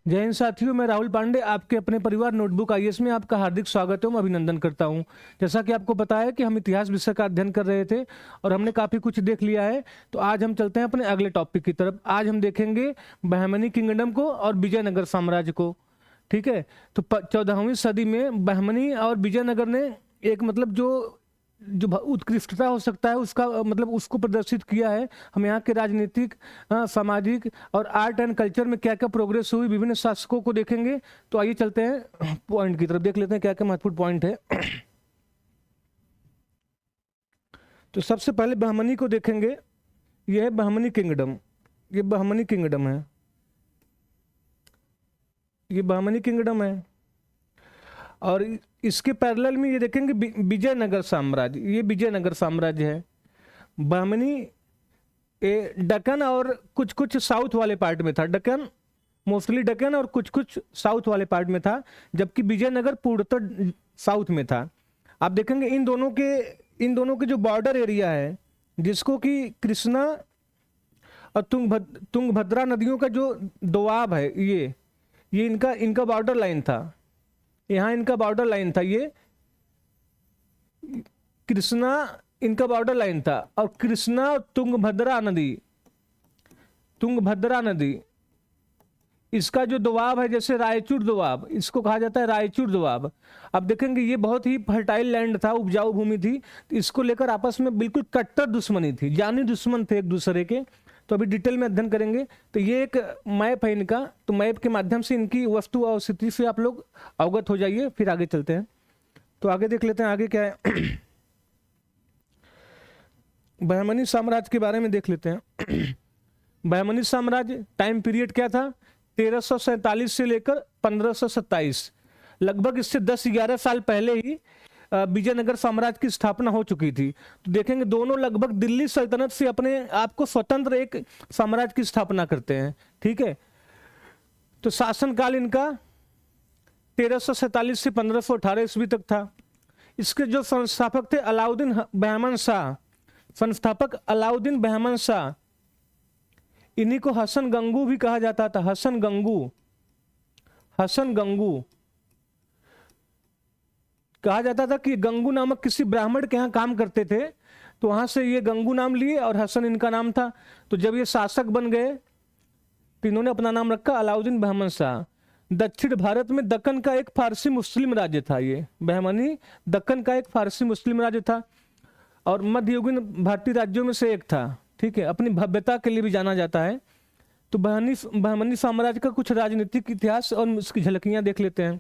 जय हिंद साथियों, मैं राहुल पांडे आपके अपने परिवार नोटबुक आईएएस में आपका हार्दिक स्वागत है, अभिनंदन करता हूं। जैसा कि आपको पता है कि हम इतिहास विषय का अध्ययन कर रहे थे और हमने काफ़ी कुछ देख लिया है। तो आज हम चलते हैं अपने अगले टॉपिक की तरफ। आज हम देखेंगे बहमनी किंगडम को और विजयनगर साम्राज्य को। ठीक है, तो 14वीं सदी में बहमनी और विजयनगर ने एक मतलब जो जो उत्कृष्टता हो सकता है उसका मतलब उसको प्रदर्शित किया है। हम यहाँ के राजनीतिक, सामाजिक और आर्ट एंड कल्चर में क्या क्या प्रोग्रेस हुई विभिन्न शासकों को देखेंगे। तो आइए चलते हैं पॉइंट की तरफ, देख लेते हैं क्या क्या महत्वपूर्ण पॉइंट है। तो सबसे पहले बहमनी को देखेंगे। यह है बहमनी किंगडम, ये बहमनी किंगडम है, ये बहमनी किंगडम है। और इसके पैरेलल में ये देखेंगे विजयनगर साम्राज्य, ये विजयनगर साम्राज्य है। बहमनी दक्कन और कुछ कुछ साउथ वाले पार्ट में था, दक्कन मोस्टली दक्कन और कुछ कुछ साउथ वाले पार्ट में था, जबकि विजयनगर पूर्णतः साउथ में था। आप देखेंगे इन दोनों के जो बॉर्डर एरिया है, जिसको कि कृष्णा और तुंगभद्रा नदियों का जो दोआब है, ये इनका बॉर्डर लाइन था। यहाँ इनका बॉर्डर लाइन था, ये कृष्णा इनका बॉर्डर लाइन था। और कृष्णा और तुंगभद्रा नदी इसका जो दोआब है, जैसे रायचूर दोआब, इसको कहा जाता है रायचूर दोआब। अब देखेंगे ये बहुत ही फर्टाइल लैंड था, उपजाऊ भूमि थी। तो इसको लेकर आपस में बिल्कुल कट्टर दुश्मनी थी, जानी दुश्मन थे एक दूसरे के। तो अभी डिटेल में अध्ययन करेंगे। तो ये एक मैप है इनका, तो मैप के माध्यम से इनकी वस्तु और स्थिति से आप लोग अवगत हो जाइए, फिर आगे चलते हैं। तो आगे देख लेते हैं आगे क्या है। बहमनी साम्राज्य के बारे में देख लेते हैं। बहमनी साम्राज्य टाइम पीरियड क्या था? 1347 से लेकर 1527, लगभग इससे 10-11 साल पहले ही विजयनगर साम्राज्य की स्थापना हो चुकी थी। तो देखेंगे दोनों लगभग दिल्ली सल्तनत से अपने आप को स्वतंत्र एक साम्राज्य की स्थापना करते हैं। ठीक है, तो शासनकाल इनका 1347 से 1518 ईस्वी तक था। इसके जो संस्थापक थे अलाउद्दीन बहमन शाह, संस्थापक अलाउद्दीन बहमन शाह, इन्हीं को हसन गंगू भी कहा जाता था। हसन गंगू कहा जाता था कि गंगू नामक किसी ब्राह्मण के यहाँ काम करते थे, तो वहां से ये गंगू नाम लिए और हसन इनका नाम था। तो जब ये शासक बन गए तो इन्होंने अपना नाम रखा अलाउद्दीन बहमन शाह। दक्षिण भारत में दक्कन का एक फारसी मुस्लिम राज्य था, ये बहमनी दक्कन का एक फारसी मुस्लिम राज्य था और मध्ययुगीन भारतीय राज्यों में से एक था। ठीक है, अपनी भव्यता के लिए भी जाना जाता है। तो बहमनी साम्राज्य का कुछ राजनीतिक इतिहास और उसकी झलकियां देख लेते हैं।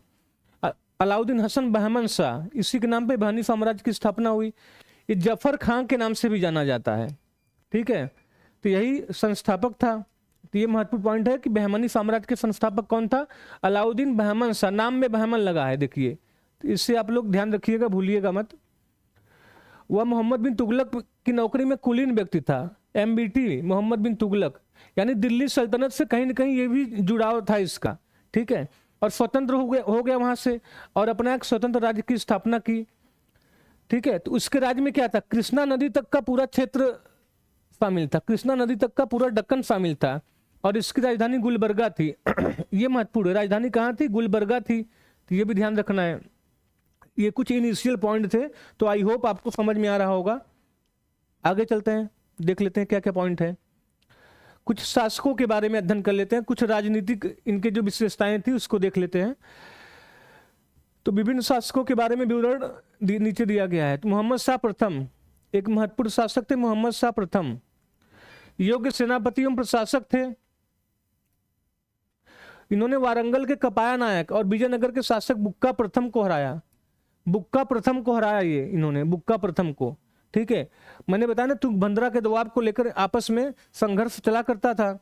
अलाउद्दीन हसन बहमन शाह, इसी के नाम पे बहमनी साम्राज्य की स्थापना हुई। ये जफर खां के नाम से भी जाना जाता है। ठीक है, तो यही संस्थापक था। तो ये महत्वपूर्ण पॉइंट है कि बहमनी साम्राज्य के संस्थापक कौन था? अलाउद्दीन बहमन शाह। नाम में बहमन लगा है, देखिए, तो इससे आप लोग ध्यान रखिएगा, भूलिएगा मत। वह मोहम्मद बिन तुगलक की नौकरी में कुलीन व्यक्ति था। MBT मोहम्मद बिन तुगलक, यानी दिल्ली सल्तनत से कहीं ना कहीं ये भी जुड़ाव था इसका। ठीक है, और स्वतंत्र हो गया वहां से और अपना एक स्वतंत्र राज्य की स्थापना की। ठीक है, तो उसके राज्य में क्या था? कृष्णा नदी तक का पूरा क्षेत्र शामिल था, कृष्णा नदी तक का पूरा दक्कन शामिल था और इसकी राजधानी गुलबर्गा थी। ये महत्वपूर्ण है, राजधानी कहाँ थी? गुलबर्गा थी। तो ये भी ध्यान रखना है। ये कुछ इनिशियल पॉइंट थे, तो आई होप आपको समझ में आ रहा होगा। आगे चलते हैं, देख लेते हैं क्या क्या पॉइंट है। कुछ शासकों के बारे में अध्ययन कर लेते हैं, कुछ राजनीतिक इनके जो विशेषताएं थी उसको देख लेते हैं। तो विभिन्न शासकों के बारे में विवरण नीचे दिया गया है। तो मोहम्मद शाह प्रथम एक महत्वपूर्ण शासक थे। मोहम्मद शाह प्रथम योग्य सेनापति एवं प्रशासक थे। इन्होंने वारंगल के कपाया नायक और विजयनगर के शासक बुक्का प्रथम को हराया। ये इन्होंने बुक्का प्रथम को। ठीक है, मैंने बताया ना, तुंगभद्रा के दोआब को लेकर आपस में संघर्ष चला करता था।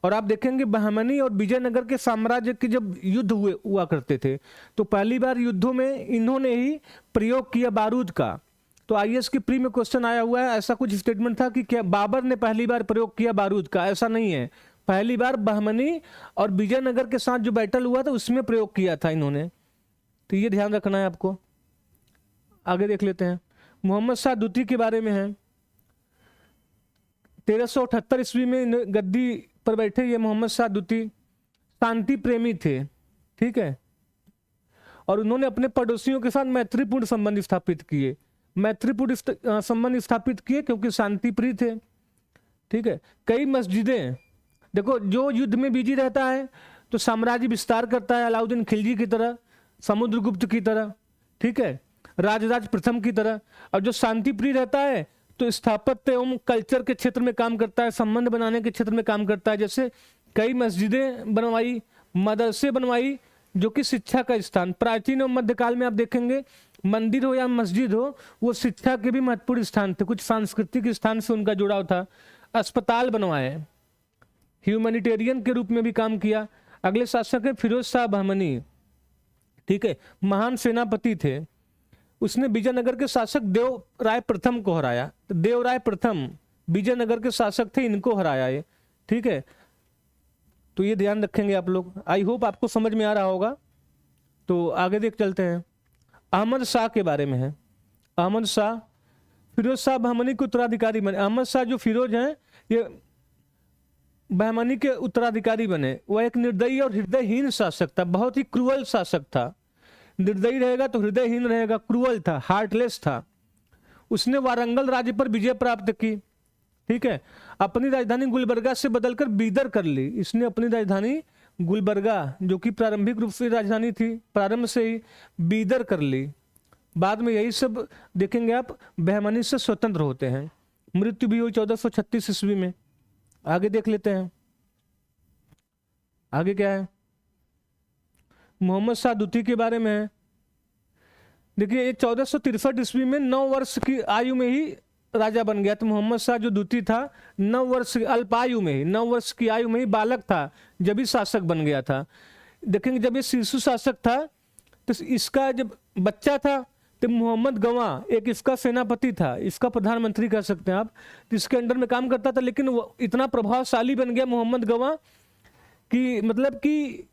और आप देखेंगे बहमनी और विजयनगर के साम्राज्य के जब युद्ध हुआ करते थे, तो पहली बार युद्धों में इन्होंने ही प्रयोग किया बारूद का। तो IAS के प्री में क्वेश्चन आया हुआ है, ऐसा कुछ स्टेटमेंट था कि क्या बाबर ने पहली बार प्रयोग किया बारूद का? ऐसा नहीं है, पहली बार बहमनी और विजयनगर के साथ जो बैटल हुआ था उसमें प्रयोग किया था इन्होंने। तो ये ध्यान रखना है आपको। आगे देख लेते हैं। मोहम्मद शाह द्वितीय के बारे में है। 1378 ईस्वी में गद्दी पर बैठे ये मोहम्मद शाह द्वितीय। शांति प्रेमी थे, ठीक है, और उन्होंने अपने पड़ोसियों के साथ मैत्रीपूर्ण संबंध स्थापित किए। मैत्रीपूर्ण संबंध स्थापित किए क्योंकि शांति प्रिय थे, ठीक है। कई मस्जिदें, देखो जो युद्ध में बिजी रहता है तो साम्राज्य विस्तार करता है, अलाउद्दीन खिलजी की तरह, समुद्रगुप्त की तरह, ठीक है, राजराज प्रथम की तरह। और जो शांति प्रिय रहता है तो स्थापत्य एवं कल्चर के क्षेत्र में काम करता है, संबंध बनाने के क्षेत्र में काम करता है। जैसे कई मस्जिदें बनवाई, मदरसे बनवाई, जो कि शिक्षा का स्थान, प्राचीन और मध्यकाल में आप देखेंगे मंदिर हो या मस्जिद हो, वो शिक्षा के भी महत्वपूर्ण स्थान थे, कुछ सांस्कृतिक स्थान से उनका जुड़ाव था। अस्पताल बनवाए, ह्यूमैनिटेरियन के रूप में भी काम किया। अगले शासक है फिरोज शाह बहमनी, ठीक है, महान सेनापति थे। उसने विजयनगर के शासक देव राय प्रथम को हराया। देव राय प्रथम विजयनगर के शासक थे, इनको हराया ये, ठीक है। तो ये ध्यान रखेंगे आप लोग। आई होप आपको समझ में आ रहा होगा। तो आगे देख चलते हैं। अहमद शाह के बारे में है। अहमद शाह फिरोज शाह बहमनी के उत्तराधिकारी बने। अहमद शाह जो फिरोज हैं, ये बहमनी के उत्तराधिकारी बने। वह एक निर्दयी और हृदयहीन शासक था, बहुत ही क्रूअल शासक था। निर्दयी रहेगा तो हृदयहीन रहेगा, क्रूअल था, हार्टलेस था। उसने वारंगल राज्य पर विजय प्राप्त की, ठीक है। अपनी राजधानी गुलबर्गा से बदलकर बीदर कर ली। इसने अपनी राजधानी गुलबर्गा, जो कि प्रारंभिक रूप से राजधानी थी, प्रारंभ से ही बीदर कर ली। बाद में यही सब देखेंगे आप, बहमनी से स्वतंत्र होते हैं। मृत्यु भी हुई 1436 ईस्वी में। आगे देख लेते हैं, आगे क्या है। मोहम्मद शाह द्वितीय के बारे में है। देखिए ये 1463 ईस्वी में 9 वर्ष की आयु में ही राजा बन गया। तो मोहम्मद शाह जो द्वितीय था, 9 वर्ष अल्पायु में ही, 9 वर्ष की आयु में ही, बालक था जब ही शासक बन गया था। देखेंगे जब ये शिशु शासक था तो इसका जब बच्चा था तो मोहम्मद गवां एक इसका सेनापति था, इसका प्रधानमंत्री कह सकते हैं आप, तो इसके अंडर में काम करता था। लेकिन वो इतना प्रभावशाली बन गया मोहम्मद गवां कि मतलब कि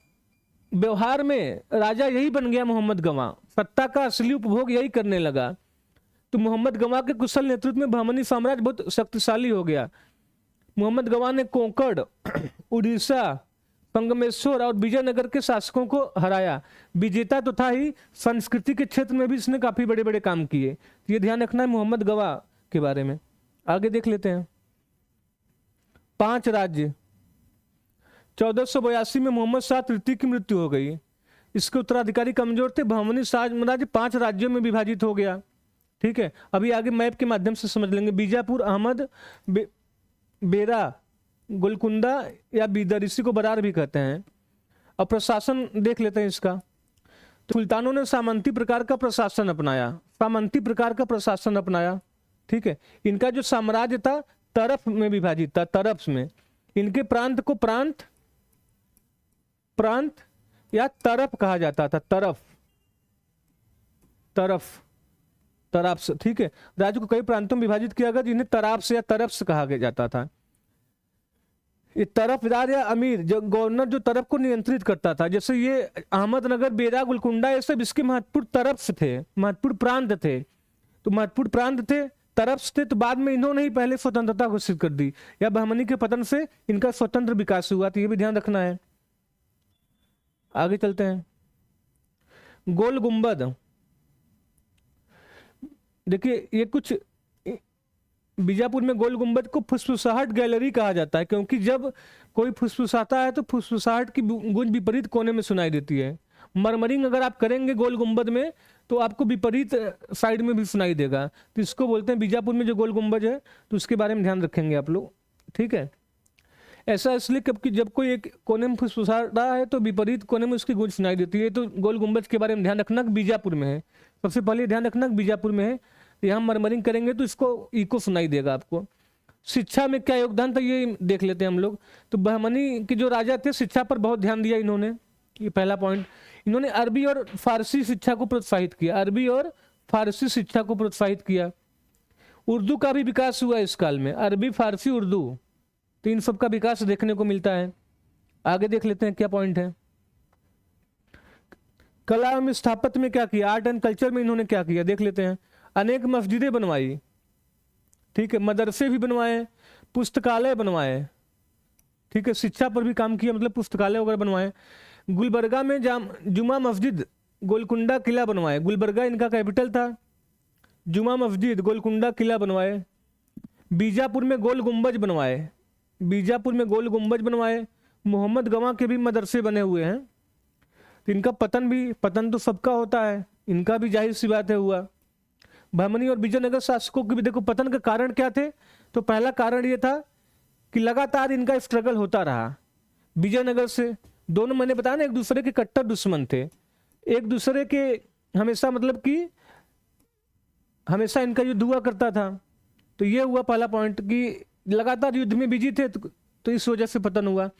व्यवहार में राजा यही बन गया मोहम्मद गवां, सत्ता का असली उपभोग यही करने लगा। तो मोहम्मद गवां के कुशल नेतृत्व में बहमनी साम्राज्य बहुत शक्तिशाली हो गया। मोहम्मद गवां ने कोंकण, उड़ीसा, संगमेश्वर और विजयनगर के शासकों को हराया। विजेता तो था ही, संस्कृति के क्षेत्र में भी इसने काफी बड़े बड़े काम किए। ये ध्यान रखना है मोहम्मद गवां के बारे में। आगे देख लेते हैं। 5 राज्य। 1482 में मोहम्मद शाह तृतीय की मृत्यु हो गई। इसके उत्तराधिकारी कमजोर थे। बहमनी साम्राज्य 5 राज्यों में विभाजित हो गया, ठीक है। अभी आगे मैप के माध्यम से समझ लेंगे। बीजापुर, अहमद, बेरा, गोलकुंडा या बीदर, इसी को बरार भी कहते हैं। और प्रशासन देख लेते हैं इसका। तो सुल्तानों ने सामंती प्रकार का प्रशासन अपनाया, सामंती प्रकार का प्रशासन अपनाया, ठीक है। इनका जो साम्राज्य था तरफ में विभाजित था, तरफ में। इनके प्रांत को प्रांत या तरफ कहा जाता था, तरफ, तरफ, तराब से, ठीक है। राज्य को कई प्रांतों में विभाजित किया गया जिन्हें तराब से या तरफ से कहा जाता था। ये तरफदार या अमीर, जो गवर्नर जो तरफ को नियंत्रित करता था, जैसे ये अहमदनगर, बेरा, गुलकुंडा, ये सब इसके महत्वपूर्ण तरफ से थे, महत्वपूर्ण प्रांत थे। तो महत्वपूर्ण प्रांत थे, तरफ से थे। तो बाद में इन्होंने ही पहले स्वतंत्रता घोषित कर दी, या बहमनी के पतन से इनका स्वतंत्र विकास हुआ। तो ये भी ध्यान रखना है। आगे चलते हैं। गोल गुंबद। देखिए ये कुछ बीजापुर में गोल गुंबद को फुसफुसाहट गैलरी कहा जाता है, क्योंकि जब कोई फुसफुसाता है तो फुसफुसाहट की गूंज विपरीत कोने में सुनाई देती है। मरमरिंग अगर आप करेंगे गोल गुंबद में तो आपको विपरीत साइड में भी सुनाई देगा। तो इसको बोलते हैं बीजापुर में जो गोल गुंबद है, तो उसके बारे में ध्यान रखेंगे आप लोग, ठीक है। ऐसा इसलिए क्योंकि जब कोई एक कोने में फुसफुसा रहा है तो विपरीत कोने में उसकी गूंज सुनाई देती है। तो गोल गुंबद के बारे में ध्यान रखना बीजापुर में है। सबसे पहले ध्यान रखना बीजापुर में है। यहाँ मरमरिंग करेंगे तो इसको इको सुनाई देगा आपको। शिक्षा में क्या योगदान था ये देख लेते हैं हम लोग। तो बहमनी के जो राजा थे शिक्षा पर बहुत ध्यान दिया इन्होंने, ये पहला पॉइंट। इन्होंने अरबी और फारसी शिक्षा को प्रोत्साहित किया, अरबी और फारसी शिक्षा को प्रोत्साहित किया। उर्दू का भी विकास हुआ इस काल में, अरबी, फारसी, उर्दू, तो इन सब का विकास देखने को मिलता है। आगे देख लेते हैं क्या पॉइंट है। कला एवं स्थापत्य में क्या किया, आर्ट एंड कल्चर में इन्होंने क्या किया देख लेते हैं। अनेक मस्जिदें बनवाई, ठीक है, मदरसे भी बनवाए, पुस्तकालय बनवाए, ठीक है, शिक्षा पर भी काम किया, मतलब पुस्तकालय वगैरह बनवाए। गुलबर्गा में जुमा मस्जिद, गोलकुंडा किला बनवाए। गुलबर्गा इनका कैपिटल था। जुमा मस्जिद, गोलकुंडा किला बनवाए। बीजापुर में गोल गुंबज बनवाए। बीजापुर में गोल गुंबज बनवाए। मोहम्मद गवां के भी मदरसे बने हुए हैं। तो इनका पतन तो सबका होता है, इनका भी जाहिर सी बात है हुआ। बहमनी और विजयनगर शासकों के भी देखो पतन का कारण क्या थे। तो पहला कारण ये था कि लगातार इनका स्ट्रगल होता रहा विजयनगर से। दोनों, मैंने बताया ना, एक दूसरे के कट्टर दुश्मन थे, एक दूसरे के हमेशा, मतलब कि हमेशा इनका युद्ध हुआ करता था। तो ये हुआ पहला पॉइंट कि लगातार युद्ध में बिजी थे, तो इस वजह से पतन हुआ।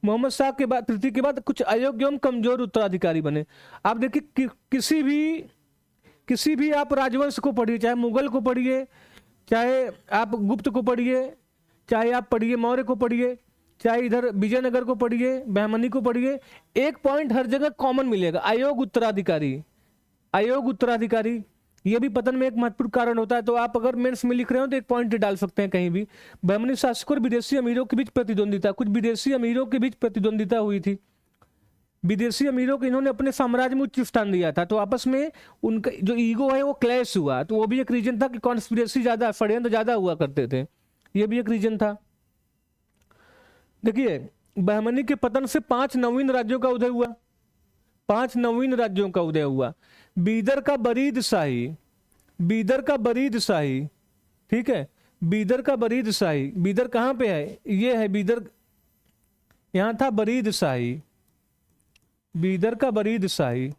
मोहम्मद शाह के बाद, तृतीय के बाद कुछ अयोग्य एवं कमजोर उत्तराधिकारी बने। आप देखिए किसी भी आप राजवंश को पढ़िए, चाहे मुगल को पढ़िए, चाहे आप गुप्त को पढ़िए, चाहे आप पढ़िए मौर्य को पढ़िए, चाहे इधर विजयनगर को पढ़िए, बहमनी को पढ़िए, एक पॉइंट हर जगह कॉमन मिलेगा, अयोग्य उत्तराधिकारी। अयोग्य उत्तराधिकारी ये भी पतन में एक महत्वपूर्ण कारण होता है। तो आप अगर मेंस में लिख रहे हो तो एक पॉइंट डाल सकते हैं कहीं भी। बहमनी शासकों और विदेशी अमीरों के बीच प्रतिद्वंदिता, कुछ विदेशी अमीरों के बीच प्रतिद्वंदिता हुई थी। विदेशी अमीरों को इन्होंने अपने साम्राज्य में उच्च स्थान दिया था, तो आपस में उनका जो ईगो है वो क्लैश हुआ। तो वो भी एक रीजन था कि कॉन्स्पिरेसी ज्यादा, षड्यंत्र ज्यादा हुआ करते थे, ये भी एक रीजन था। देखिए, बहमनी के पतन से 5 नवीन राज्यों का उदय हुआ। 5 नवीन राज्यों का उदय हुआ। बीदर का बरीद शाही, बीदर का बरीद शाही, ठीक है, बीदर का बरीद शाही। बीदर कहाँ पे है? ये है बीदर, यहां था बरीद शाही, बीदर का बरीद शाही,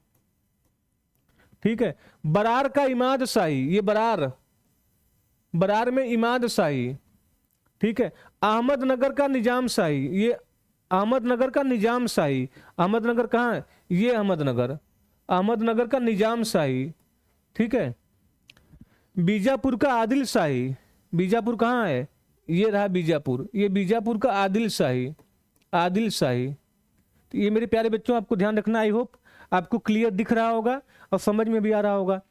ठीक है। बरार का इमाद शाही, ये बरार में इमाद शाही, ठीक है। अहमदनगर का निजाम शाही, ये अहमदनगर का निजाम शाही। अहमदनगर कहाँ है? ये अहमदनगर, अहमदनगर का निजाम शाही, ठीक है। बीजापुर का आदिल शाही, बीजापुर कहाँ है? ये रहा बीजापुर, ये बीजापुर का आदिल शाही, आदिल शाही। तो ये मेरे प्यारे बच्चों आपको ध्यान रखना, आई होप आपको क्लियर दिख रहा होगा और समझ में भी आ रहा होगा।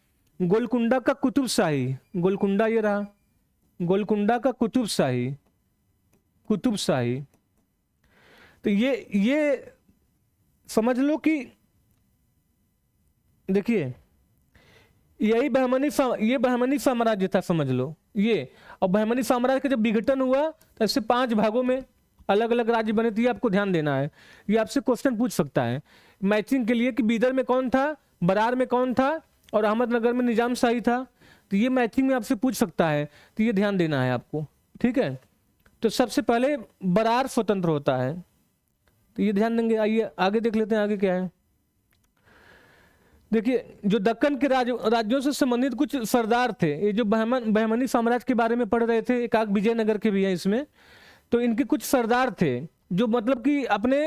गोलकुंडा का कुतुब शाही, गोलकुंडा ये रहा, गोलकुंडा का कुतुब शाही, कुतुब शाही। तो ये समझ लो कि देखिए यही ये बहमनी साम्राज्य था, समझ लो ये। और बहमनी साम्राज्य का जब विघटन हुआ तो ऐसे 5 भागों में अलग अलग राज्य बने थे। आपको ध्यान देना है, ये आपसे क्वेश्चन पूछ सकता है मैचिंग के लिए कि बीदर में कौन था, बरार में कौन था और अहमदनगर में निजाम शाही था। तो ये मैचिंग में आपसे पूछ सकता है, तो ये ध्यान देना है आपको, ठीक है। तो सबसे पहले बरार स्वतंत्र होता है, तो ये ध्यान देंगे। आइए आगे देख लेते हैं, आगे क्या है। देखिए, जो दक्कन के राज्यों से संबंधित कुछ सरदार थे, ये जो बहमनी साम्राज्य के बारे में पढ़ रहे थे, एक आग विजयनगर के भी हैं इसमें। तो इनके कुछ सरदार थे जो मतलब कि अपने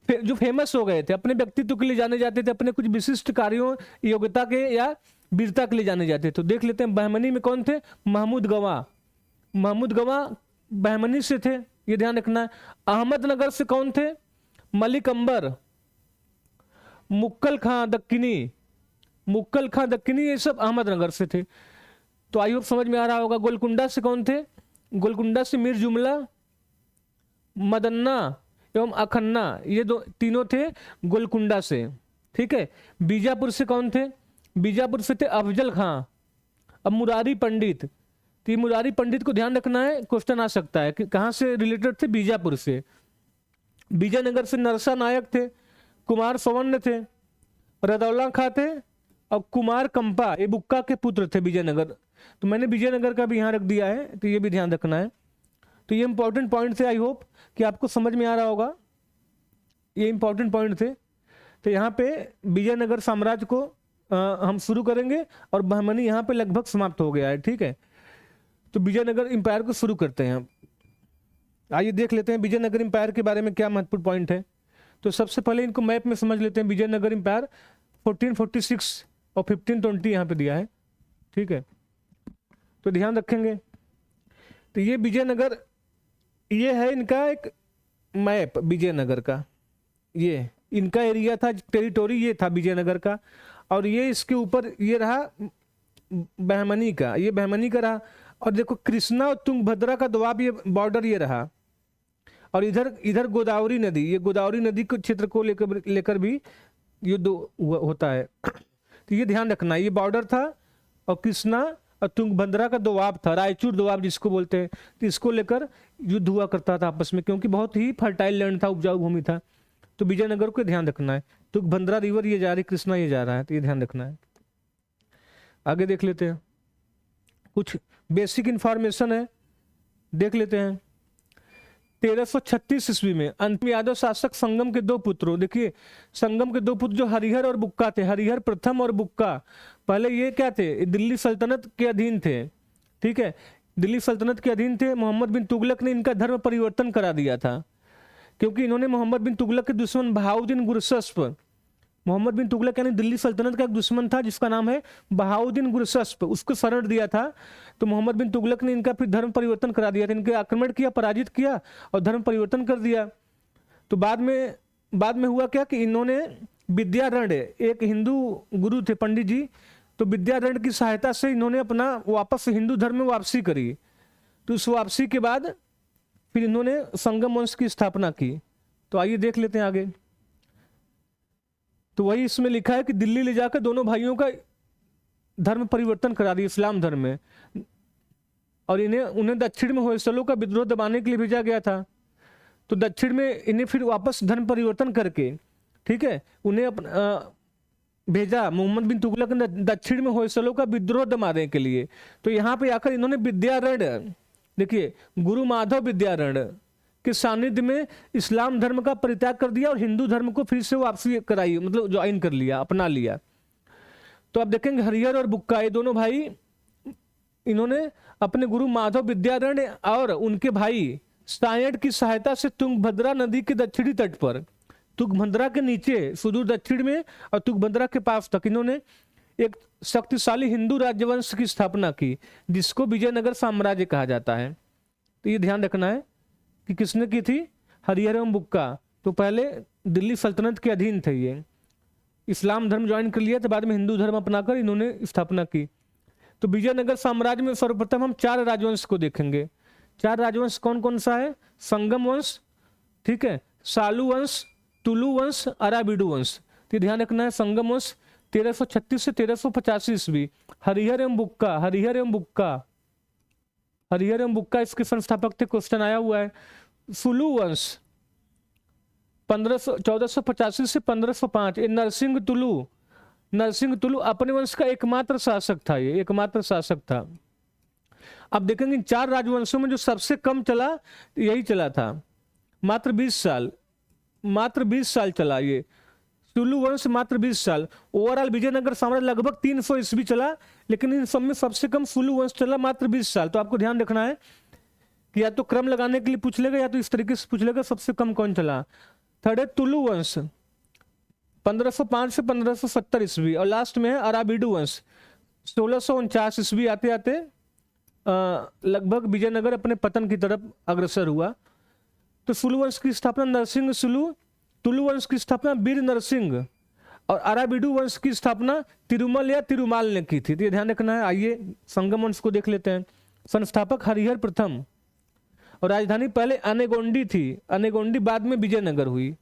जो फेमस हो गए थे, अपने व्यक्तित्व के लिए जाने जाते थे, अपने कुछ विशिष्ट कार्यों, योग्यता के या वीरता के लिए जाने जाते थे। तो देख लेते हैं बहमनी में कौन थे। महमूद गवां, महमूद गवां बहमनी से थे, ये ध्यान रखना है। अहमदनगर से कौन थे? मलिक अंबर, मुक्कल खां दक्किनी, मुक्कल खां दक्किनी, ये सब अहमदनगर से थे। तो आई होप समझ में आ रहा होगा। गोलकुंडा से कौन थे? गोलकुंडा से मीर जुमला, मदन्ना एवं अखन्ना, ये तीनों थे गोलकुंडा से, ठीक है। बीजापुर से कौन थे? बीजापुर से थे अफजल खां। अब मुरारी पंडित, तो मुरारी पंडित को ध्यान रखना है, क्वेश्चन आ सकता है कि कहां से रिलेटेड थे? बीजापुर से। विजयनगर से नरसा नायक थे, कुमार सवर्ण थे, रदौला खां थे और कुमार कंपा, ये बुक्का के पुत्र थे विजयनगर। तो मैंने विजयनगर का भी यहाँ रख दिया है, तो ये भी ध्यान रखना है। तो ये इंपॉर्टेंट पॉइंट थे, आई होप कि आपको समझ में आ रहा होगा, ये इंपॉर्टेंट पॉइंट थे। तो यहाँ पे विजयनगर साम्राज्य को हम शुरू करेंगे और बहमनी यहाँ पे लगभग समाप्त हो गया है, ठीक है। तो विजयनगर एम्पायर को शुरू करते हैं। आइए देख लेते हैं विजयनगर एम्पायर के बारे में क्या महत्वपूर्ण पॉइंट है। तो सबसे पहले इनको मैप में समझ लेते हैं। विजयनगर एम्पायर 1446 और 1520 यहाँ पे दिया है, ठीक है, तो ध्यान रखेंगे। तो ये विजयनगर, ये है इनका एक मैप विजयनगर का, ये इनका एरिया था, टेरिटोरी ये था विजयनगर का। और ये इसके ऊपर ये रहा बहमनी का, ये बहमनी का रहा। और देखो कृष्णा और तुंगभद्रा का दोआब, ये बॉर्डर ये रहा। और इधर इधर गोदावरी नदी, ये गोदावरी नदी के क्षेत्र को लेकर भी युद्ध होता है। तो ये ध्यान रखना, ये बॉर्डर था और कृष्णा और तुंगभद्रा का दोआब था, रायचूर दोआब जिसको बोलते हैं। तो इसको लेकर युद्ध हुआ करता था आपस में, क्योंकि बहुत ही फर्टाइल लैंड था, उपजाऊ भूमि था। तो विजयनगर को ध्यान रखना है। तुंगभद्रा रिवर ये जा रही, कृष्णा ये जा रहा है, तो ये ध्यान रखना है। आगे देख लेते हैं, कुछ बेसिक इंफॉर्मेशन है, देख लेते हैं। 1336 ईस्वी में अंतिम यादव शासक संगम के 2 पुत्रों, देखिए संगम के 2 पुत्र जो हरिहर और बुक्का थे, हरिहर प्रथम और बुक्का, पहले ये क्या थे, दिल्ली सल्तनत के अधीन थे, ठीक है, दिल्ली सल्तनत के अधीन थे। मोहम्मद बिन तुगलक ने इनका धर्म परिवर्तन करा दिया था, क्योंकि इन्होंने मोहम्मद बिन तुगलक के दुश्मन बहाउद्दीन गुरशस्प, मोहम्मद बिन तुगलक यानी दिल्ली सल्तनत का एक दुश्मन था जिसका नाम है बहाउद्दीन गुरशस्प, उसको शरण दिया था। तो मोहम्मद बिन तुगलक ने इनका फिर धर्म परिवर्तन करा दिया था, इनके आक्रमण किया, पराजित किया और धर्म परिवर्तन कर दिया। तो बाद में हुआ क्या कि इन्होंने विद्यारण्य, एक हिंदू गुरु थे पंडित जी, तो विद्यारण्य की सहायता से इन्होंने अपना वापस हिंदू धर्म में वापसी करी। तो उस वापसी के बाद फिर इन्होंने संगम वंश की स्थापना की। तो आइए देख लेते हैं आगे। तो वही इसमें लिखा है कि दिल्ली ले जाकर दोनों भाइयों का धर्म परिवर्तन करा दिया इस्लाम धर्म में, और उन्हें दक्षिण में होयसलों का विद्रोह दबाने के लिए भेजा गया था। तो दक्षिण में इन्हें फिर वापस धर्म परिवर्तन करके, ठीक है, उन्हें भेजा मोहम्मद बिन तुगलक ने दक्षिण में होयसलों का विद्रोह दबाने के लिए। तो यहाँ पे आकर इन्होंने विद्यारण्य, देखिए गुरु माधव विद्यारण्य के सानिध्य में इस्लाम धर्म का परित्याग कर दिया और हिंदू धर्म को फिर से वापसी कराई, मतलब ज्वाइन कर लिया, अपना लिया। तो आप देखेंगे हरिहर और बुक्का ये दोनों भाई, इन्होंने अपने गुरु माधव विद्यारण्य और उनके भाई सायण की सहायता से तुंगभद्रा नदी के दक्षिणी तट पर, तुंगभद्रा के नीचे सुदूर दक्षिण में और तुंगभद्रा के पास तक इन्होंने एक शक्तिशाली हिंदू राज्यवंश की स्थापना की, जिसको विजयनगर साम्राज्य कहा जाता है। तो ये ध्यान रखना है कि किसने की थी, हरिहर एवं बुक्का। तो पहले दिल्ली सल्तनत के अधीन थे, ये इस्लाम धर्म ज्वाइन कर लिया, तो बाद में हिंदू धर्म अपनाकर इन्होंने स्थापना की। तो विजयनगर साम्राज्य में सर्वप्रथम हम 4 राजवंश को देखेंगे। 4 राजवंश कौन कौन सा है, संगम वंश, ठीक है, सालू वंश, तुलु वंश, अराबिडु वंश। तो ध्यान रखना है, संगम वंश 1336 से 1385 ईस्वी, हरिहर एवं बुक्का, हरिहर एवं बुक्का, हरिहर एवं बुक्का इसके संस्थापक थे, क्वेश्चन आया हुआ है। सुलू वंश 1485 से 1505, ये नरसिंह तुलु अपने वंश का एकमात्र शासक था, ये एकमात्र शासक था। अब देखेंगे इन 4 राजवंशों में जो सबसे कम चला यही चला था, मात्र 20 साल चला ये तुलु वंश, मात्र 20 साल। ओवरऑल विजयनगर साम्राज्य लगभग 300 ईस्वी चला, लेकिन इन सब में सबसे कम सुलु वंश चला, मात्र 20 साल। तो आपको ध्यान रखना है कि या तो क्रम लगाने के लिए पूछ लेगा या तो इस तरीके से पूछ लेगा सबसे कम कौन चला। थर्ड है तुलु वंश 1505 से 1570 ईस्वी, और लास्ट में है अराबिडु वंश 1649 ईस्वी। आते आते लगभग विजयनगर अपने पतन की तरफ अग्रसर हुआ। तो सुलु वंश की स्थापना नरसिंह सुलु, तुलु वंश की स्थापना वीर नरसिंह और अराबिडु वंश की स्थापना तिरुमल या तिरुमाल ने की थी। तो ये ध्यान रखना है। आइए संगम वंश को देख लेते हैं। संस्थापक हरिहर प्रथम, और राजधानी पहले अनेगोंडी थी, अनेगोंडी बाद में विजयनगर हुई,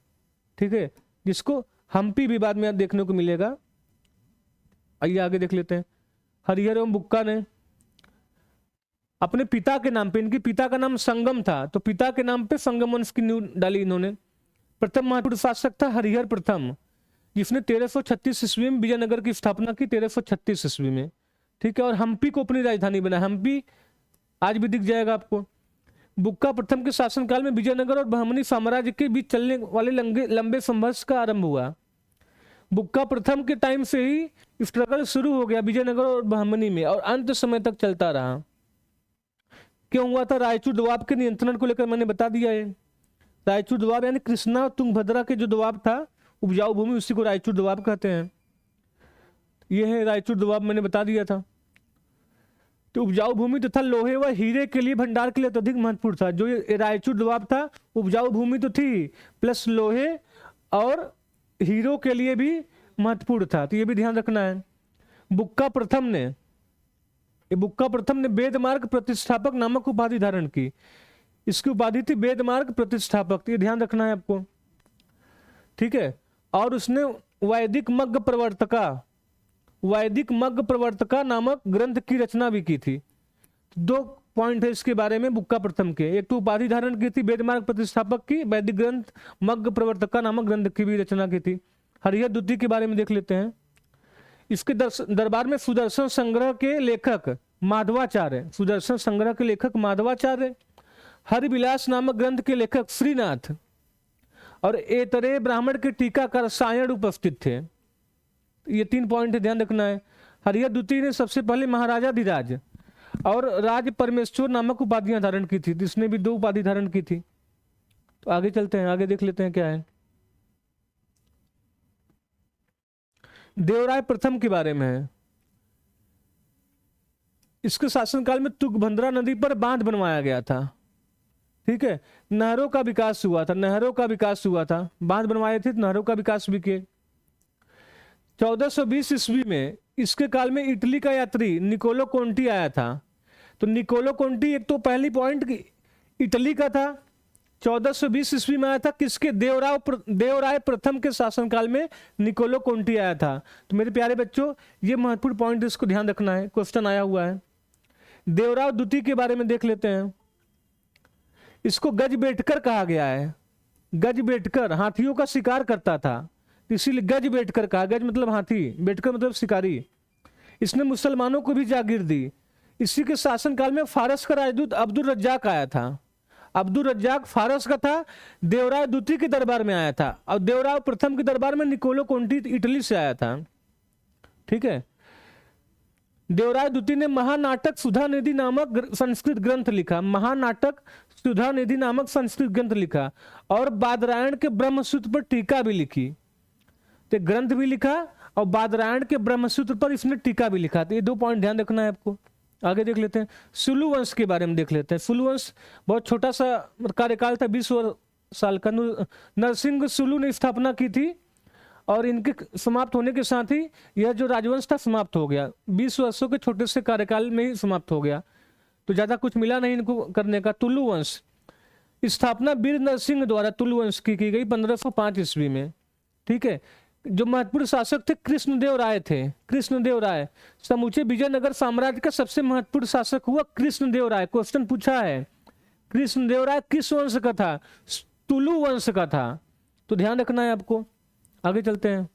ठीक है, जिसको हम्पी भी बाद में देखने को मिलेगा। आइए आगे देख लेते हैं। हरिहर एवं बुक्का ने अपने पिता के नाम पे, इनके पिता का नाम संगम था, तो पिता के नाम पे संगम वंश की नींव डाली इन्होंने। प्रथम महत्वपूर्ण शासक था हरिहर प्रथम, जिसने 1336 ईस्वी में विजयनगर की स्थापना की, 1336 ईस्वी में, ठीक है, और हम्पी को अपनी राजधानी बना। हम्पी आज भी दिख जाएगा आपको। बुक्का प्रथम के शासनकाल में विजयनगर और बहमनी साम्राज्य के बीच चलने वाले लंबे संघर्ष का आरंभ हुआ। बुक्का प्रथम के टाइम से ही स्ट्रगल शुरू हो गया विजयनगर और बहमनी में, और अंत समय तक चलता रहा। क्यों हुआ था? रायचूर दोआब के नियंत्रण को लेकर मैंने बता दिया है। रायचूर दोआब यानी कृष्णा और तुंगभद्रा के जो दोआब था, उपजाऊ भूमि, उसी को रायचूर दोआब कहते हैं। ये है रायचूर दोआब, मैंने बता दिया था। तो उपजाऊ भूमि तथा लोहे व हीरे के लिए भंडार के लिए अत्यधिक महत्वपूर्ण था। जो ये रायचूर दोआब था, उपजाऊ भूमि तो थी, प्लस लोहे और हीरो के लिए भी महत्वपूर्ण था, तो ये भी ध्यान रखना है। बुक्का प्रथम ने वेद मार्ग प्रतिष्ठापक नामक उपाधि धारण की। इसकी उपाधि थी वेद मार्ग प्रतिष्ठापक, ये ध्यान रखना है आपको, ठीक है। और उसने वैदिक मग्ग प्रवर्तका नामक ग्रंथ की रचना भी की थी। दो पॉइंट है इसके बारे में बुक्का प्रथम के, एक तो उपाधि धारण की थी वेद मार्ग प्रतिष्ठापक की, वैदिक ग्रंथ मग्ग प्रवर्तका नामक ग्रंथ की भी रचना की थी। हरिहर द्वितीय के बारे में देख लेते हैं। इसके दरबार में सुदर्शन संग्रह के लेखक माधवाचार्य, हरिविलास नामक ग्रंथ के लेखक श्रीनाथ और एतरे ब्राह्मण के टीकाकार सायण उपस्थित थे। ये 3 पॉइंट ध्यान रखना है। हरिहर द्वितीय ने सबसे पहले महाराजाधिराज और राज परमेश्वर नामक उपाधियां धारण की थी, जिसने भी 2 उपाधि धारण की थी। तो आगे चलते हैं, आगे देख लेते हैं क्या है। देवराय प्रथम के बारे में है। इसके शासनकाल में तुंगभद्रा नदी पर बांध बनवाया गया था, ठीक है। नहरों का विकास हुआ था, बांध बनवाए थे, नहरों का विकास भी किए। 1420 ईस्वी में इसके काल में इटली का यात्री निकोलो कोंटी आया था। तो निकोलो कोंटी एक तो पहली पॉइंट इटली का था, 1420 ईस्वी में आया था। किसके? देवराय प्रथम के शासनकाल में निकोलो कोंटी आया था। तो मेरे प्यारे बच्चों, ये महत्वपूर्ण पॉइंट इसको ध्यान रखना है, क्वेश्चन आया हुआ है। देवराय द्वितीय के बारे में देख लेते हैं। इसको गजबेटकर कहा गया है। गजबेटकर हाथियों का शिकार करता था, इसीलिए गजबेटकर कहा। गज मतलब हाथी, बेटकर मतलब शिकारी। इसने मुसलमानों को भी जागीर दी। इसी के शासनकाल में फारस का राजदूत अब्दुल रज्जाक आया था। अब्दुल रज्जाक फारस का था, देवराय द्वितीय के दरबार में आया था, और देवराय प्रथम के दरबार में निकोलो कोंटी इटली से आया था, ठीक है। देवराय द्वितीय ने महानाटक सुधानिधि नामक संस्कृत ग्रंथ लिखा, और बादरायण के ब्रह्मसूत्र पर टीका भी लिखी। तो ग्रंथ भी लिखा और बादरायण के ब्रह्मसूत्र पर इसने टीका भी लिखा। तो ये 2 पॉइंट ध्यान रखना है आपको। आगे देख लेते हैं, सुलु वंश के बारे में देख लेते हैं। सुलु वंश बहुत छोटा सा कार्यकाल था, 20 साल का। नरसिंह सुलु ने स्थापना की थी, और इनके समाप्त होने के साथ ही यह जो राजवंश था समाप्त हो गया। 20 वर्षों के छोटे से कार्यकाल में ही समाप्त हो गया, तो ज्यादा कुछ मिला नहीं इनको करने का। तुलु वंश स्थापना वीर नरसिंह द्वारा तुलु वंश की गई 1505 ईस्वी में, ठीक है। जो महत्वपूर्ण शासक थे कृष्णदेव राय। समूचे विजयनगर साम्राज्य का सबसे महत्वपूर्ण शासक हुआ कृष्णदेव राय। क्वेश्चन पूछा है, कृष्णदेव राय किस वंश का था? तुलु वंश का था। तो ध्यान रखना है आपको। आगे चलते हैं।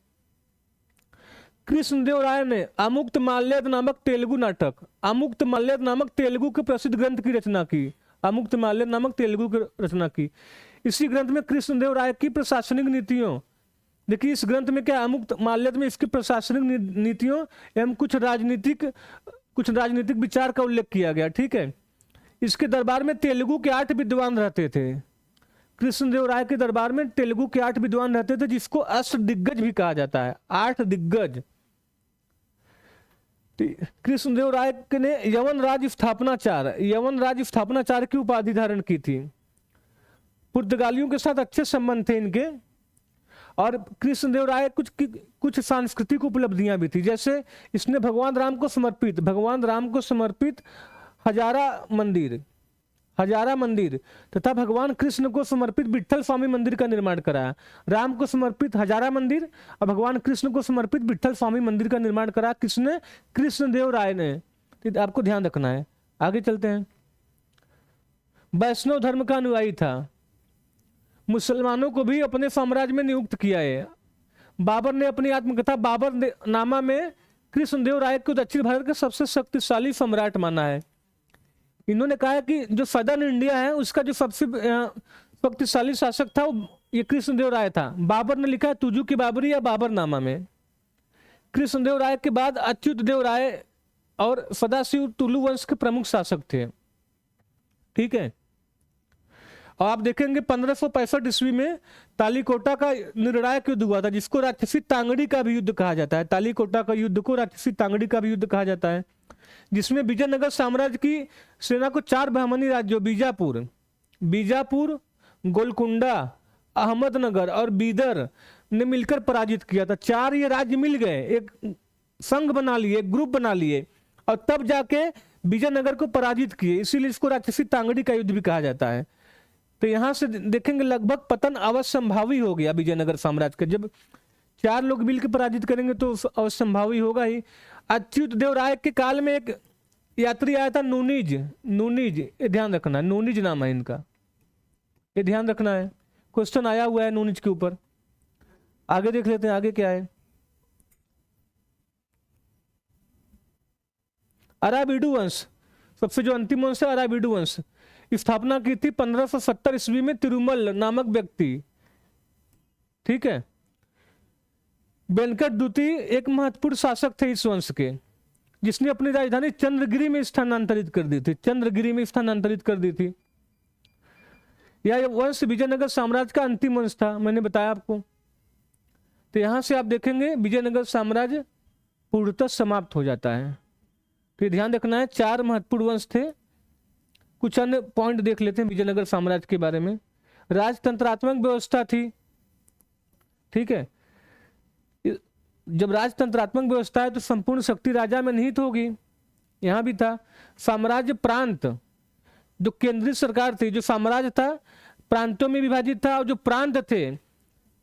कृष्णदेव राय ने अमुक्त माल्यद नामक तेलुगु के प्रसिद्ध ग्रंथ की रचना की। इसी ग्रंथ में कृष्णदेव राय की प्रशासनिक नीतियों, देखिए इस ग्रंथ में क्या, अमुक्त माल्यद में इसकी प्रशासनिक नीतियों एवं कुछ राजनीतिक विचार का उल्लेख किया गया, ठीक है। इसके दरबार में तेलुगु के 8 विद्वान रहते थे। कृष्णदेव राय के दरबार में तेलुगु के 8 विद्वान रहते थे, जिसको अष्टदिग्गज भी कहा जाता है, 8 दिग्गज। कृष्णदेव राय ने यवन राज स्थापनाचार्य की उपाधि धारण की थी। पुर्तगालियों के साथ अच्छे संबंध थे इनके, और कृष्णदेव राय कुछ सांस्कृतिक उपलब्धियां भी थी। जैसे इसने भगवान राम को समर्पित हजारा मंदिर तथा भगवान कृष्ण को समर्पित विट्ठल स्वामी मंदिर का निर्माण कराया। राम को समर्पित हजारा मंदिर और भगवान कृष्ण को समर्पित विट्ठल स्वामी मंदिर का निर्माण कराया। किसने? कृष्णदेव राय ने। तो आपको ध्यान रखना है। आगे चलते हैं। वैष्णव धर्म का अनुयायी था, मुसलमानों को भी अपने साम्राज्य में नियुक्त किया है। बाबर ने अपनी आत्मकथा बाबरनामा में कृष्णदेव राय को दक्षिण भारत का सबसे शक्तिशाली सम्राट माना है। इन्होंने कहा कि जो सदर्न इंडिया है उसका जो सबसे शक्तिशाली शासक था ये कृष्णदेव राय था। बाबर ने लिखा है तुजु की बाबरी या बाबरनामा में। कृष्णदेव राय के बाद अच्युत देव राय और सदाशिव तुलु वंश के प्रमुख शासक थे, ठीक है। और आप देखेंगे 1565 ईस्वी में तालीकोटा का निर्णायक युद्ध हुआ था, जिसको राक्षसी तांगड़ी का भी युद्ध कहा जाता है। तालीकोटा का युद्ध को राक्षसी तांगड़ी का भी युद्ध कहा जाता है, जिसमें विजयनगर साम्राज्य की सेना को 4 ब्राह्मणी राज्यों बीजापुर, गोलकुंडा, अहमदनगर और बीदर ने मिलकर पराजित किया था। 4 ये राज्य मिल गए, एक संघ बना लिए, एक ग्रुप बना लिए, और तब जाके विजयनगर को पराजित किए। इसीलिए इसको राक्षसी तांगड़ी का युद्ध भी कहा जाता है। तो यहाँ से देखेंगे लगभग पतन अवश्यंभावी हो गया विजयनगर साम्राज्य का। जब 4 लोग मिलकर पराजित करेंगे तो अवश्यंभावी होगा ही। अच्युत देव राय के काल में एक यात्री आया था नूनीज, ये ध्यान रखना है, नूनीज नाम है इनका, ये ध्यान रखना है, क्वेश्चन आया हुआ है नूनीज के ऊपर। आगे देख लेते हैं आगे क्या है। अराबिडु वंश, सबसे जो अंतिम वंश है अराबिडु वंश, स्थापना की थी 1570 ईस्वी में तिरुमल नामक व्यक्ति, ठीक है। वेंकट द्वितीय एक महत्वपूर्ण शासक थे इस वंश के, जिसने अपनी राजधानी चंद्रगिरी में स्थानांतरित कर दी थी, चंद्रगिरी में स्थानांतरित कर दी थी। यह वंश विजयनगर साम्राज्य का अंतिम वंश था, मैंने बताया आपको। तो यहां से आप देखेंगे विजयनगर साम्राज्य पूर्णतः समाप्त हो जाता है। तो ध्यान रखना है 4 महत्वपूर्ण वंश थे। कुछ अन्य पॉइंट देख लेते हैं विजयनगर साम्राज्य के बारे में। राजतंत्रात्मक व्यवस्था थी, ठीक है। जब राजतंत्रात्मक व्यवस्था है तो संपूर्ण शक्ति राजा में निहित होगी, यहां भी था। साम्राज्य प्रांत, जो केंद्रीय सरकार थी, जो साम्राज्य था प्रांतों में विभाजित था, और जो प्रांत थे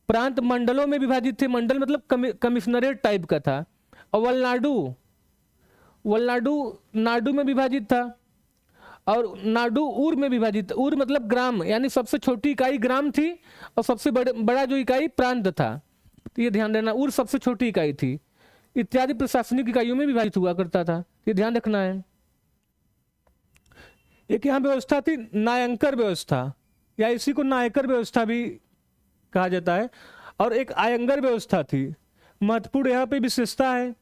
प्रांत मंडलों में विभाजित थे। मंडल मतलब कमिश्नरेट टाइप का था। और वलनाडु नाडु में विभाजित था, और नाडु ऊर में विभाजित। ऊर मतलब ग्राम, यानी सबसे छोटी इकाई ग्राम थी और सबसे बड़ा जो इकाई प्रांत था। तो ये ध्यान देना, ऊर सबसे छोटी इकाई थी, इत्यादि प्रशासनिक इकाइयों में विभाजित हुआ करता था, ये ध्यान रखना है। एक यहाँ व्यवस्था थी नायंकर व्यवस्था, या इसी को नायकर व्यवस्था भी कहा जाता है। और एक आयंगर व्यवस्था थी, महत्वपूर्ण यहाँ पे विशेषता है।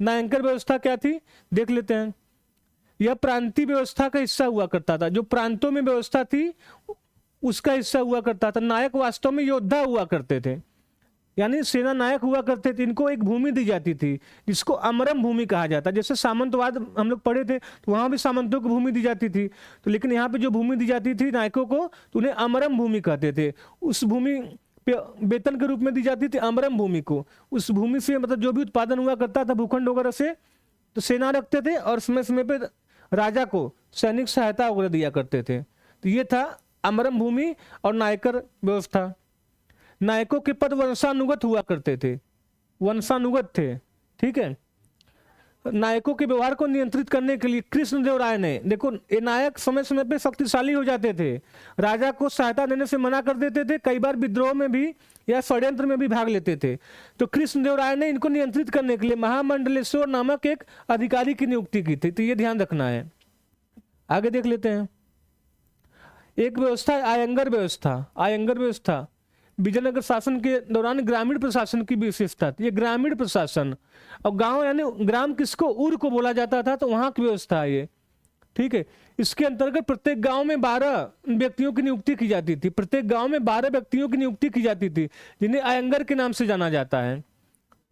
नायंकर व्यवस्था क्या थी देख लेते हैं। यह प्रांतीय व्यवस्था का हिस्सा हुआ करता था, जो प्रांतों में व्यवस्था थी उसका हिस्सा हुआ करता था। नायक वास्तव में योद्धा हुआ करते थे, यानी सेना नायक हुआ करते थे। इनको एक भूमि दी जाती थी जिसको अमरम भूमि कहा जाता है। जैसे सामंतवाद हम लोग पढ़े थे तो वहां भी सामंतों को भूमि दी जाती थी, तो लेकिन यहाँ पे जो भूमि दी जाती थी नायकों को, तो उन्हें अमरम भूमि कहते थे। उस भूमि पे वेतन के रूप में दी जाती थी अमरम भूमि को। उस भूमि से मतलब जो भी उत्पादन हुआ करता था भूखंड वगैरह से, तो सेना रखते थे और समय समय पे राजा को सैनिक सहायता वगैरह दिया करते थे। तो ये था अमरम भूमि और नायकर व्यवस्था। नायकों के पद वंशानुगत हुआ करते थे, वंशानुगत थे, ठीक है। नायकों के व्यवहार को नियंत्रित करने के लिए कृष्णदेव राय ने, देखो ये नायक समय समय पे शक्तिशाली हो जाते थे, राजा को सहायता देने से मना कर देते थे, कई बार विद्रोह में भी या षड्यंत्र में भी भाग लेते थे। तो कृष्णदेव राय ने इनको नियंत्रित करने के लिए महामंडलेश्वर नामक एक अधिकारी की नियुक्ति की थी। तो ये ध्यान रखना है। आगे देख लेते हैं। एक व्यवस्था है आयंगर व्यवस्था। आयंगर व्यवस्था विजयनगर शासन के दौरान ग्रामीण प्रशासन की विशेषता थी। ये ग्रामीण प्रशासन, और गांव यानी ग्राम किसको, ऊर को बोला जाता था, तो वहां की व्यवस्था है ये, ठीक है। इसके अंतर्गत प्रत्येक गांव में 12 व्यक्तियों की नियुक्ति की जाती थी। प्रत्येक गांव में 12 व्यक्तियों की नियुक्ति की जाती थी, जिन्हें आयंगर के नाम से जाना जाता है।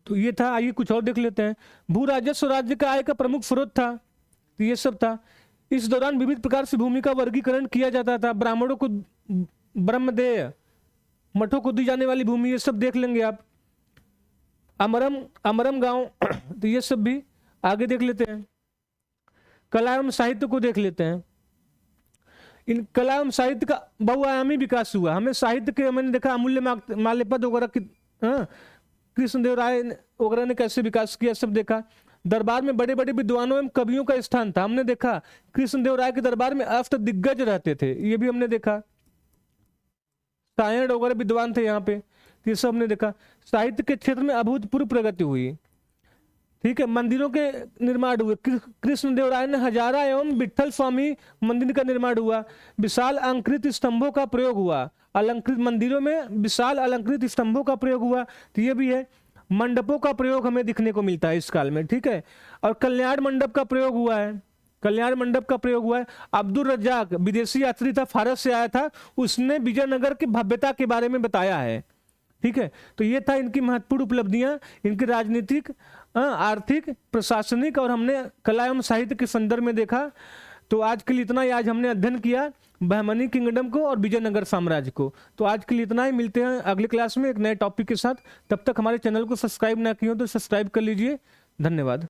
तो ये था। आइए कुछ और देख लेते हैं। भू राजस्व राज्य का आय का प्रमुख स्रोत था, तो ये सब था। इस दौरान विविध प्रकार से भूमि का वर्गीकरण किया जाता था। ब्राह्मणों को ब्रह्मदेय, मठों को दी जाने वाली भूमि, ये सब देख लेंगे आप। अमरम गांव, तो ये सब भी आगे देख लेते हैं। कला एवं साहित्य को देख लेते हैं। इन कला एवं साहित्य का बहुआयामी विकास हुआ। हमें साहित्य के, मैंने देखा अमूल्य माल्यपद वगैरह की, कृष्णदेव राय वगैरह ने कैसे विकास किया सब देखा। दरबार में बड़े बड़े विद्वानों एवं कवियों का स्थान था, हमने देखा। कृष्णदेव राय के दरबार में अष्ट दिग्गज रहते थे, ये भी हमने देखा। सायण वगैरह विद्वान थे यहाँ पे, ये सब हमने देखा। साहित्य के क्षेत्र में अभूतपूर्व प्रगति हुई, ठीक है। मंदिरों के निर्माण हुए। कृष्णदेव राय ने हजारा एवं विठल स्वामी मंदिर का निर्माण हुआ। विशाल अलंकृत स्तंभों का प्रयोग हुआ। अलंकृत मंदिरों में विशाल अलंकृत स्तंभों का प्रयोग हुआ, तो ये भी है। मंडपों का प्रयोग हमें दिखने को मिलता है इस काल में, ठीक है। और कल्याण मंडप का प्रयोग हुआ है, कल्याण मंडप का प्रयोग हुआ है। अब्दुल रज्जाक विदेशी यात्री था, फारस से आया था, उसने विजयनगर की भव्यता के बारे में बताया है, ठीक है। तो ये था इनकी महत्वपूर्ण उपलब्धियां, इनकी राजनीतिक, आर्थिक, प्रशासनिक, और हमने कला एवं साहित्य के संदर्भ में देखा। तो आज के लिए इतना ही। आज हमने अध्ययन किया बहमनी किंगडम को और विजयनगर साम्राज्य को। तो आज के लिए इतना ही। मिलते हैं अगले क्लास में एक नए टॉपिक के साथ। तब तक हमारे चैनल को सब्सक्राइब ना किए हो तो सब्सक्राइब कर लीजिए। धन्यवाद।